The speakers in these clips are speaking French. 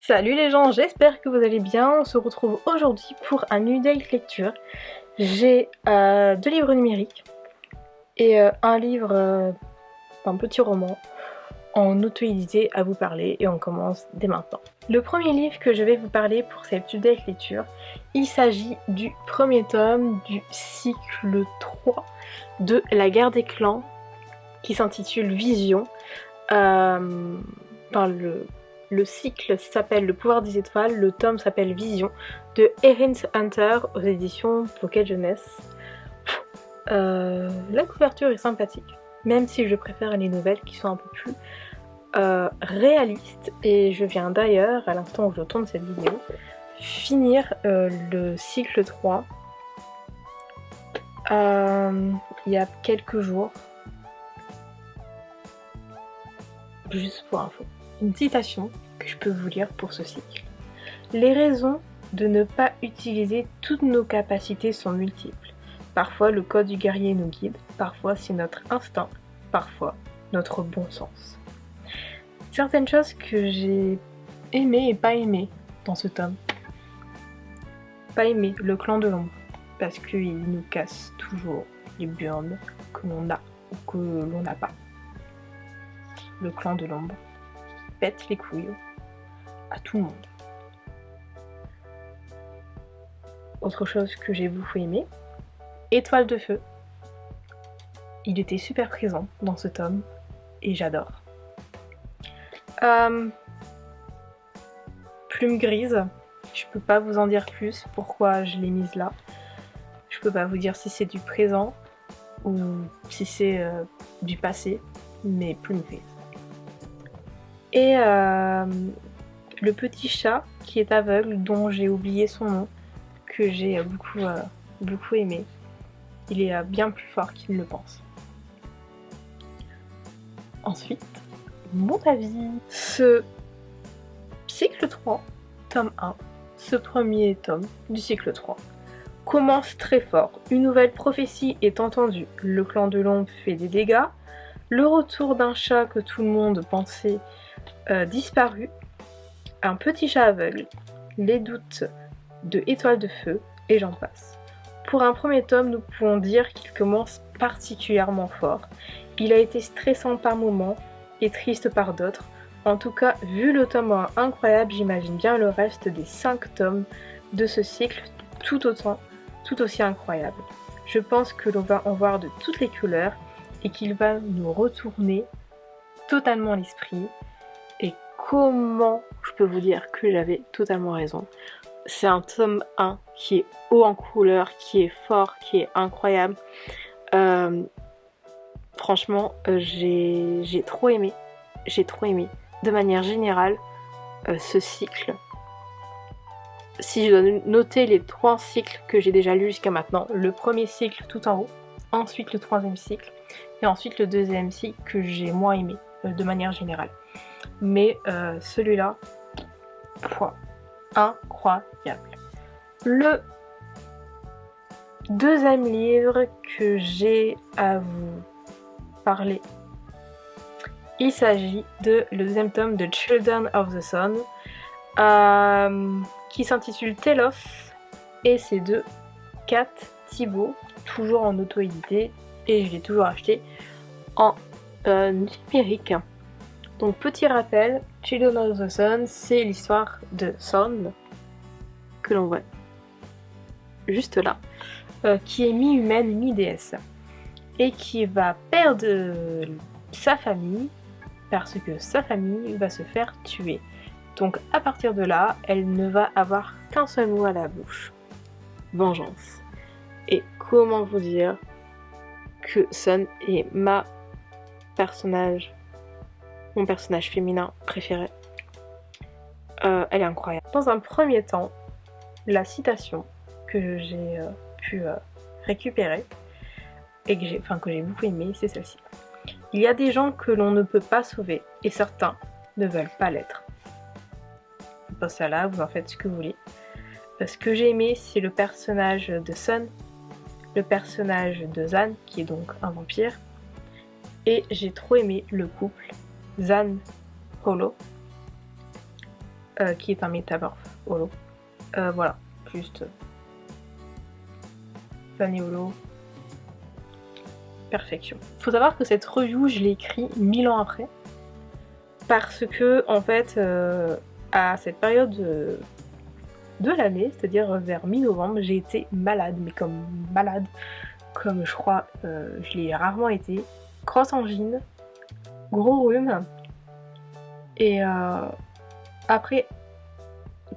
Salut les gens, j'espère que vous allez bien. On se retrouve aujourd'hui pour un update lecture. J'ai 2 livres numériques et un livre, un petit roman en auto-édité à vous parler et on commence dès maintenant. Le premier livre que je vais vous parler pour cette update lecture, il s'agit du premier tome du cycle 3 de La Guerre des Clans qui s'intitule Vision. Le cycle s'appelle Le pouvoir des étoiles, le tome s'appelle Vision de Erin Hunter aux éditions Pocket Jeunesse. La couverture est sympathique, même si je préfère les nouvelles qui sont un peu plus réalistes. Et je viens d'ailleurs, à l'instant où je tourne cette vidéo, finir le cycle 3 il y a quelques jours. Juste pour info. Une citation que je peux vous lire pour ce cycle. Les raisons de ne pas utiliser toutes nos capacités sont multiples. Parfois le code du guerrier nous guide, parfois c'est notre instinct, parfois notre bon sens. Certaines choses que j'ai aimées et pas aimées dans ce tome. Pas aimé le clan de l'ombre, parce qu'il nous casse toujours les burnes que l'on a ou que l'on n'a pas. Le clan de l'ombre pète les couilles à tout le monde. Autre chose que j'ai beaucoup aimé, Étoile de feu. Il était super présent dans ce tome et j'adore. Plume grise, je peux pas vous en dire plus pourquoi je l'ai mise là. Je peux pas vous dire si c'est du présent ou si c'est du passé, mais plume grise. Et le petit chat qui est aveugle, dont j'ai oublié son nom, que j'ai beaucoup aimé. Il est bien plus fort qu'il ne le pense. Ensuite, mon avis. Ce cycle 3, tome 1, ce premier tome du cycle 3, commence très fort. Une nouvelle prophétie est entendue. Le clan de l'ombre fait des dégâts. Le retour d'un chat que tout le monde pensait disparu, un petit chat aveugle, les doutes de Étoile de feu, et j'en passe. Pour un premier tome, nous pouvons dire qu'il commence particulièrement fort. Il a été stressant par moments et triste par d'autres. En tout cas, vu le tome 1 incroyable, j'imagine bien le reste des 5 tomes de ce cycle tout aussi incroyable. Je pense que l'on va en voir de toutes les couleurs et qu'il va nous retourner totalement l'esprit. Et comment je peux vous dire que j'avais totalement raison. C'est un tome 1 qui est haut en couleur, qui est fort, qui est incroyable. Franchement, j'ai trop aimé. J'ai trop aimé. De manière générale, ce cycle. Si je dois noter les 3 cycles que j'ai déjà lus jusqu'à maintenant, le premier cycle tout en haut, ensuite le 3e cycle, et ensuite le 2e cycle que j'ai moins aimé, de manière générale. Mais celui-là, incroyable. Le 2e livre que j'ai à vous parler, il s'agit de le 2e tome de Children of the Sun, qui s'intitule Telos, et c'est de Kat Thibault, toujours en auto-édité, et je l'ai toujours acheté en numérique. Donc petit rappel, Children of the Sun, c'est l'histoire de Sun, que l'on voit juste là, qui est mi-humaine, mi-déesse, et qui va perdre sa famille, parce que sa famille va se faire tuer. Donc à partir de là, elle ne va avoir qu'un seul mot à la bouche. Vengeance. Et comment vous dire que Sun est mon personnage féminin préféré. Elle est incroyable. Dans un premier temps, la citation que j'ai pu récupérer et que j'ai beaucoup aimé, c'est celle-ci. Il y a des gens que l'on ne peut pas sauver et certains ne veulent pas l'être. Pour ça là, vous en faites ce que vous voulez. Ce que j'ai aimé, c'est le personnage de Sun, le personnage de Zan, qui est donc un vampire, et j'ai trop aimé le couple Zan Holo. qui est un métamorphe holo. Voilà, juste Zan et Holo. Perfection. Faut savoir que cette review, je l'ai écrite 1000 ans après. Parce que, en fait, à cette période de l'année, c'est-à-dire vers mi-novembre, j'ai été malade, mais comme malade, comme je crois je l'ai rarement été. Grosse angine, gros rhume, et après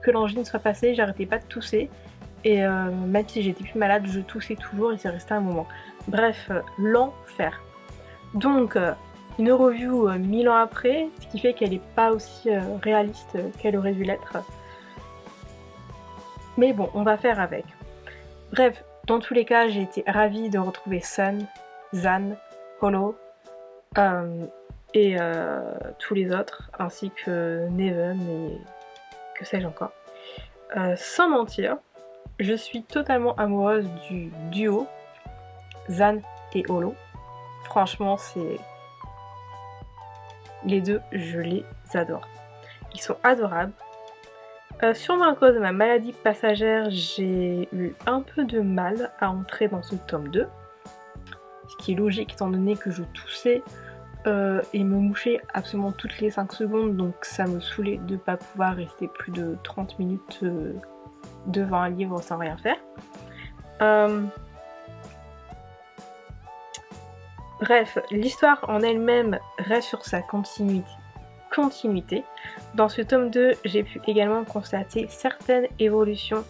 que l'angine soit passée, j'arrêtais pas de tousser, et même si j'étais plus malade, je toussais toujours et c'est resté un moment. Bref, l'enfer. Donc, une review 1000 ans après, ce qui fait qu'elle n'est pas aussi réaliste qu'elle aurait dû l'être. Mais bon, on va faire avec. Bref, dans tous les cas, j'ai été ravie de retrouver Sun, Zan, Holo et tous les autres, ainsi que Neven et que sais-je encore. Sans mentir, je suis totalement amoureuse du duo Zan et Holo. Franchement, c'est... Les deux, je les adore. Ils sont adorables. Sûrement à cause de ma maladie passagère, j'ai eu un peu de mal à entrer dans ce tome 2. Ce qui est logique étant donné que je toussais et me mouchais absolument toutes les 5 secondes. Donc ça me saoulait de ne pas pouvoir rester plus de 30 minutes devant un livre sans rien faire. Bref, l'histoire en elle-même reste sur sa continuité. Dans ce tome 2, j'ai pu également constater certaines évolutions,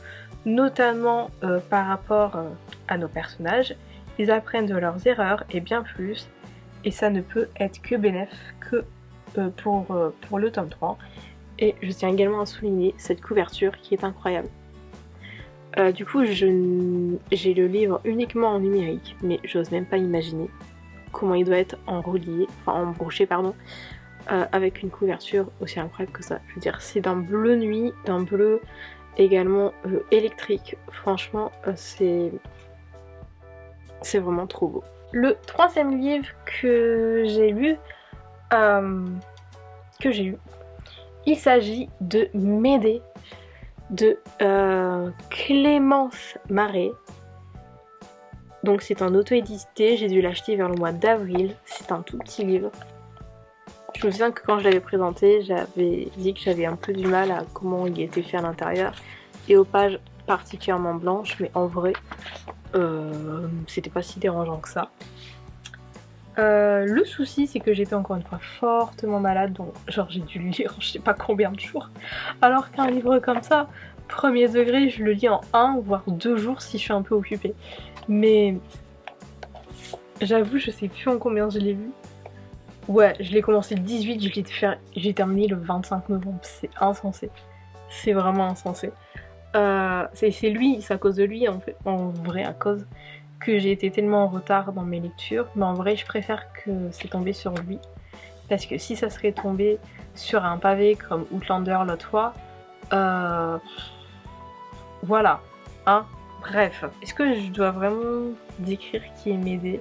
notamment par rapport à nos personnages. Ils apprennent de leurs erreurs et bien plus, et ça ne peut être que bénéf que pour le tome 3. Et je tiens également à souligner cette couverture qui est incroyable. Du coup, j'ai le livre uniquement en numérique, mais j'ose même pas imaginer comment il doit être embroché, avec une couverture aussi incroyable que ça. Je veux dire, c'est d'un bleu nuit, d'un bleu également électrique. Franchement, c'est vraiment trop beau. Le troisième livre que j'ai lu, il s'agit de Médée de Clémence Marais. Donc c'est un auto-édité, j'ai dû l'acheter vers le mois d'avril, c'est un tout petit livre. Je me souviens que quand je l'avais présenté, j'avais dit que j'avais un peu du mal à comment il était fait à l'intérieur et aux pages particulièrement blanches, mais en vrai, c'était pas si dérangeant que ça. Le souci, c'est que j'étais encore une fois fortement malade, donc genre j'ai dû le lire je sais pas combien de jours, alors qu'un livre comme ça, premier degré, je le lis en 1 voire 2 jours si je suis un peu occupée. Mais j'avoue, je sais plus en combien je l'ai vu. Ouais, je l'ai commencé le 18, j'ai terminé le 25 novembre, c'est insensé. C'est vraiment insensé. C'est lui, c'est à cause de lui en vrai, à cause que j'ai été tellement en retard dans mes lectures. Mais en vrai, je préfère que c'est tombé sur lui. Parce que si ça serait tombé sur un pavé comme Outlander l'autre fois, voilà, hein. Bref, est-ce que je dois vraiment décrire qui est Médée?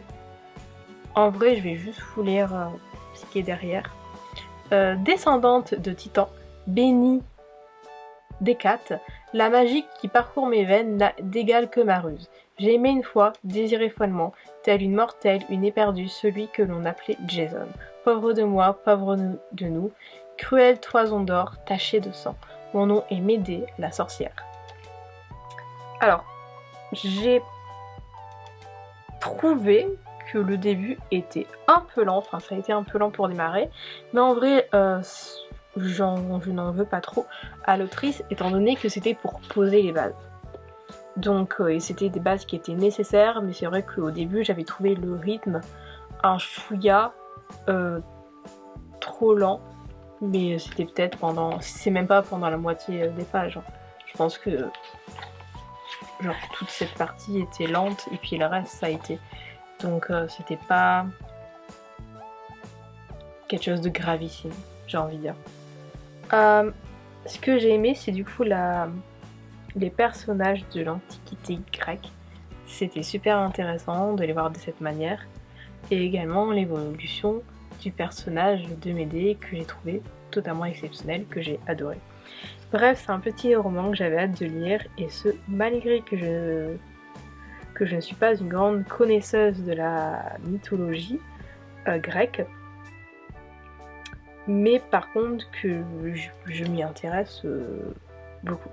En vrai, je vais juste vous lire ce qui est derrière. Descendante de Titan, bénie d'Hécate, la magie qui parcourt mes veines n'a d'égal que ma ruse. J'ai aimé une fois, désiré follement, telle une mortelle, une éperdue, celui que l'on appelait Jason. Pauvre de moi, pauvre de nous, cruelle toison d'or, tachée de sang. Mon nom est Médée, la sorcière. Alors, j'ai trouvé que le début était un peu lent, enfin ça a été un peu lent pour démarrer, mais en vrai je n'en veux pas trop à l'autrice étant donné que c'était pour poser les bases. Donc et c'était des bases qui étaient nécessaires, mais c'est vrai qu'au début j'avais trouvé le rythme un chouïa trop lent, mais c'était peut-être c'est même pas pendant la moitié des pages. Je pense que genre toute cette partie était lente et puis le reste ça a été. Donc c'était pas quelque chose de gravissime, j'ai envie de dire. Ce que j'ai aimé, c'est du coup les personnages de l'Antiquité grecque. C'était super intéressant de les voir de cette manière. Et également l'évolution du personnage de Médée que j'ai trouvé totalement exceptionnel, que j'ai adoré. Bref, c'est un petit roman que j'avais hâte de lire, et ce, malgré que je ne suis pas une grande connaisseuse de la mythologie grecque, mais par contre que je m'y intéresse beaucoup.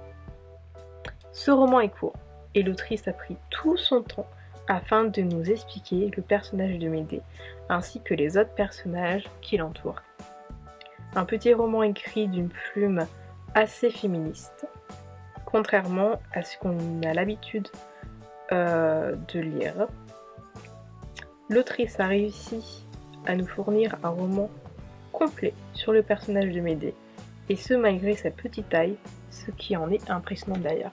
Ce roman est court, et l'autrice a pris tout son temps afin de nous expliquer le personnage de Médée, ainsi que les autres personnages qui l'entourent. Un petit roman écrit d'une plume assez féministe, contrairement à ce qu'on a l'habitude de lire. L'autrice a réussi à nous fournir un roman complet sur le personnage de Médée, et ce malgré sa petite taille, ce qui en est impressionnant d'ailleurs.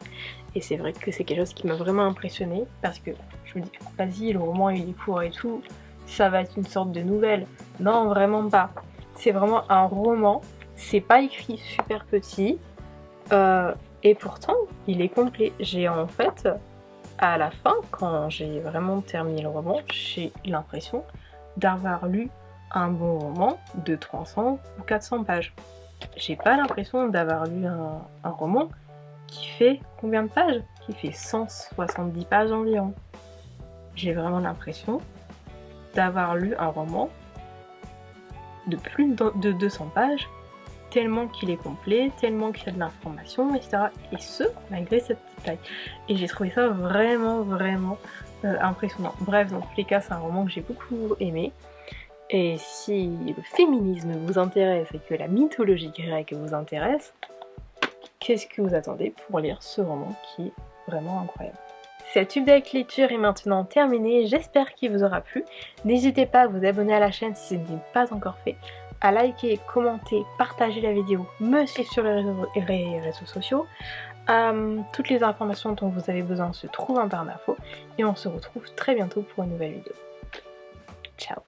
Et c'est vrai que c'est quelque chose qui m'a vraiment impressionnée, parce que je me dis, vas-y, le roman il est court et tout, ça va être une sorte de nouvelle. Non, vraiment pas. C'est vraiment un roman, c'est pas écrit super petit, et pourtant il est complet. J'ai en fait, à la fin, quand j'ai vraiment terminé le roman, j'ai l'impression d'avoir lu un bon roman de 300 ou 400 pages. J'ai pas l'impression d'avoir lu un roman qui fait combien de pages? Qui fait 170 pages environ. J'ai vraiment l'impression d'avoir lu un roman de plus de 200 pages, tellement qu'il est complet, tellement qu'il y a de l'information, etc. Et ce, malgré cette petite taille. Et j'ai trouvé ça vraiment impressionnant. Bref, dans tous les cas, c'est un roman que j'ai beaucoup aimé. Et si le féminisme vous intéresse et que la mythologie grecque vous intéresse, qu'est-ce que vous attendez pour lire ce roman qui est vraiment incroyable? Cette update lecture est maintenant terminée, j'espère qu'il vous aura plu. N'hésitez pas à vous abonner à la chaîne si ce n'est pas encore fait, à liker, commenter, partager la vidéo, me suivre sur les réseaux sociaux. Toutes les informations dont vous avez besoin se trouvent en barre d'infos, et on se retrouve très bientôt pour une nouvelle vidéo. Ciao!